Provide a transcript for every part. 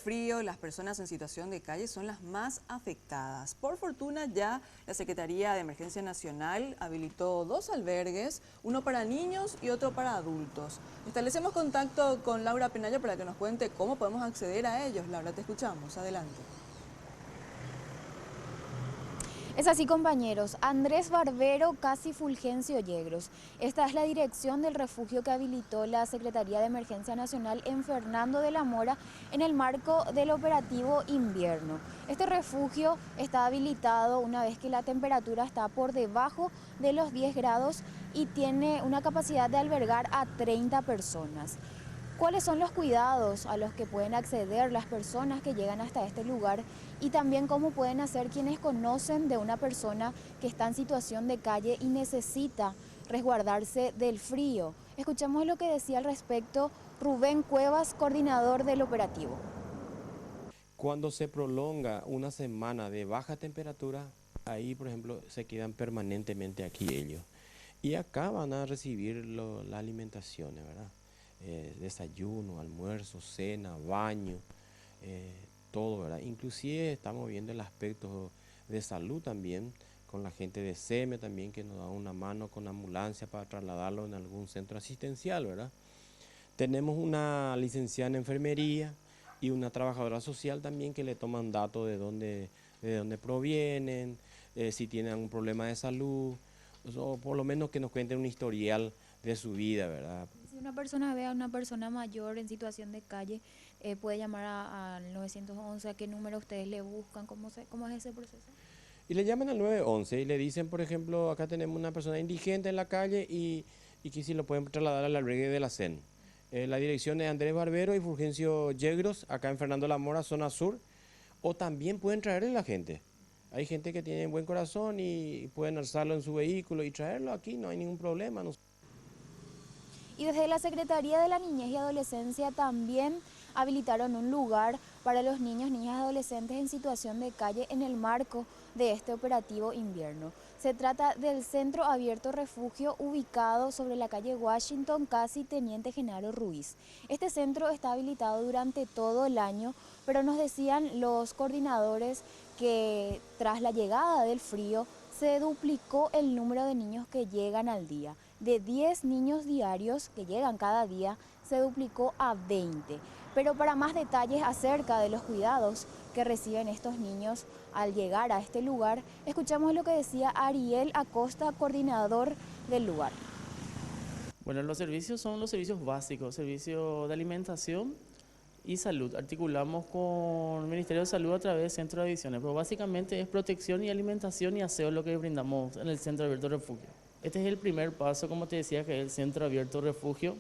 frío, las personas en situación de calle son las más afectadas. Por fortuna ya la Secretaría de Emergencia Nacional habilitó 2 albergues, uno para niños y otro para adultos. Establecemos contacto con Laura Penaya para que nos cuente cómo podemos acceder a ellos. Laura, te escuchamos. Adelante. Es así, compañeros. Andrés Barbero, Casi Fulgencio Yegros. Esta es la dirección del refugio que habilitó la Secretaría de Emergencia Nacional en Fernando de la Mora en el marco del operativo invierno. Este refugio está habilitado una vez que la temperatura está por debajo de los 10 grados y tiene una capacidad de albergar a 30 personas. ¿Cuáles son los cuidados a los que pueden acceder las personas que llegan hasta este lugar? Y también cómo pueden hacer quienes conocen de una persona que está en situación de calle y necesita resguardarse del frío. Escuchamos lo que decía al respecto Rubén Cuevas, coordinador del operativo. Cuando se prolonga una semana de baja temperatura, ahí por ejemplo se quedan permanentemente aquí ellos. Y acá van a recibir las alimentaciones, ¿verdad? Desayuno, almuerzo, cena, baño, todo, ¿verdad? Inclusive estamos viendo el aspecto de salud también, con la gente de SEME también que nos da una mano con ambulancia para trasladarlo en algún centro asistencial, ¿verdad? Tenemos una licenciada en enfermería y una trabajadora social también que le toman datos de dónde provienen, si tienen algún problema de salud, o por lo menos que nos cuenten un historial de su vida, ¿verdad? Si una persona ve a una persona mayor en situación de calle, puede llamar al 911. ¿A qué número ustedes le buscan? ¿Cómo es ese proceso? Y le llaman al 911 y le dicen, por ejemplo, acá tenemos una persona indigente en la calle y que si lo pueden trasladar al albergue de la CEN. La dirección es Andrés Barbero y Fulgencio Yegros, acá en Fernando La Mora, zona sur. O también pueden traerle a la gente. Hay gente que tiene buen corazón y pueden alzarlo en su vehículo y traerlo aquí, no hay ningún problema. Y desde la Secretaría de la Niñez y Adolescencia también habilitaron un lugar para los niños, niñas y adolescentes en situación de calle en el marco de este operativo invierno. Se trata del Centro Abierto Refugio ubicado sobre la calle Washington, casi Teniente Genaro Ruiz. Este centro está habilitado durante todo el año, pero nos decían los coordinadores que tras la llegada del frío se duplicó el número de niños que llegan al día. De 10 niños diarios que llegan cada día, se duplicó a 20. Pero para más detalles acerca de los cuidados que reciben estos niños al llegar a este lugar, escuchamos lo que decía Ariel Acosta, coordinador del lugar. Bueno, los servicios son los servicios básicos, servicio de alimentación y salud. Articulamos con el Ministerio de Salud a través del Centro de Adicciones, pero básicamente es protección y alimentación y aseo lo que brindamos en el Centro Abierto Refugio. Este es el primer paso, como te decía, que es el Centro Abierto Refugio.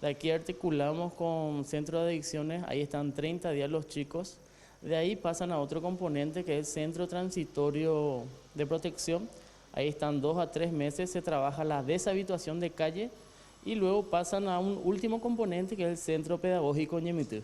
De aquí articulamos con Centro de Adicciones, ahí están 30 días los chicos. De ahí pasan a otro componente que es el Centro Transitorio de Protección. Ahí están 2 a 3 meses, se trabaja la deshabituación de calle y luego pasan a un último componente que es el Centro Pedagógico Ñemitú.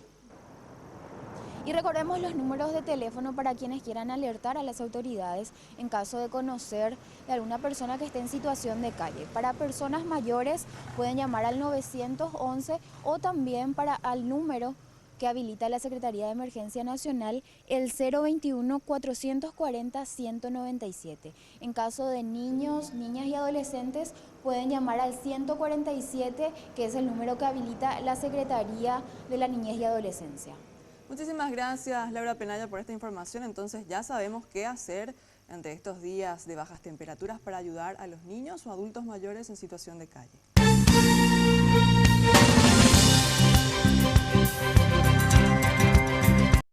Y recordemos los números de teléfono para quienes quieran alertar a las autoridades en caso de conocer de alguna persona que esté en situación de calle. Para personas mayores pueden llamar al 911 o también al número que habilita la Secretaría de Emergencia Nacional, el 021-440-197. En caso de niños, niñas y adolescentes pueden llamar al 147, que es el número que habilita la Secretaría de la Niñez y Adolescencia. Muchísimas gracias, Laura Penaya, por esta información. Entonces ya sabemos qué hacer ante estos días de bajas temperaturas para ayudar a los niños o adultos mayores en situación de calle.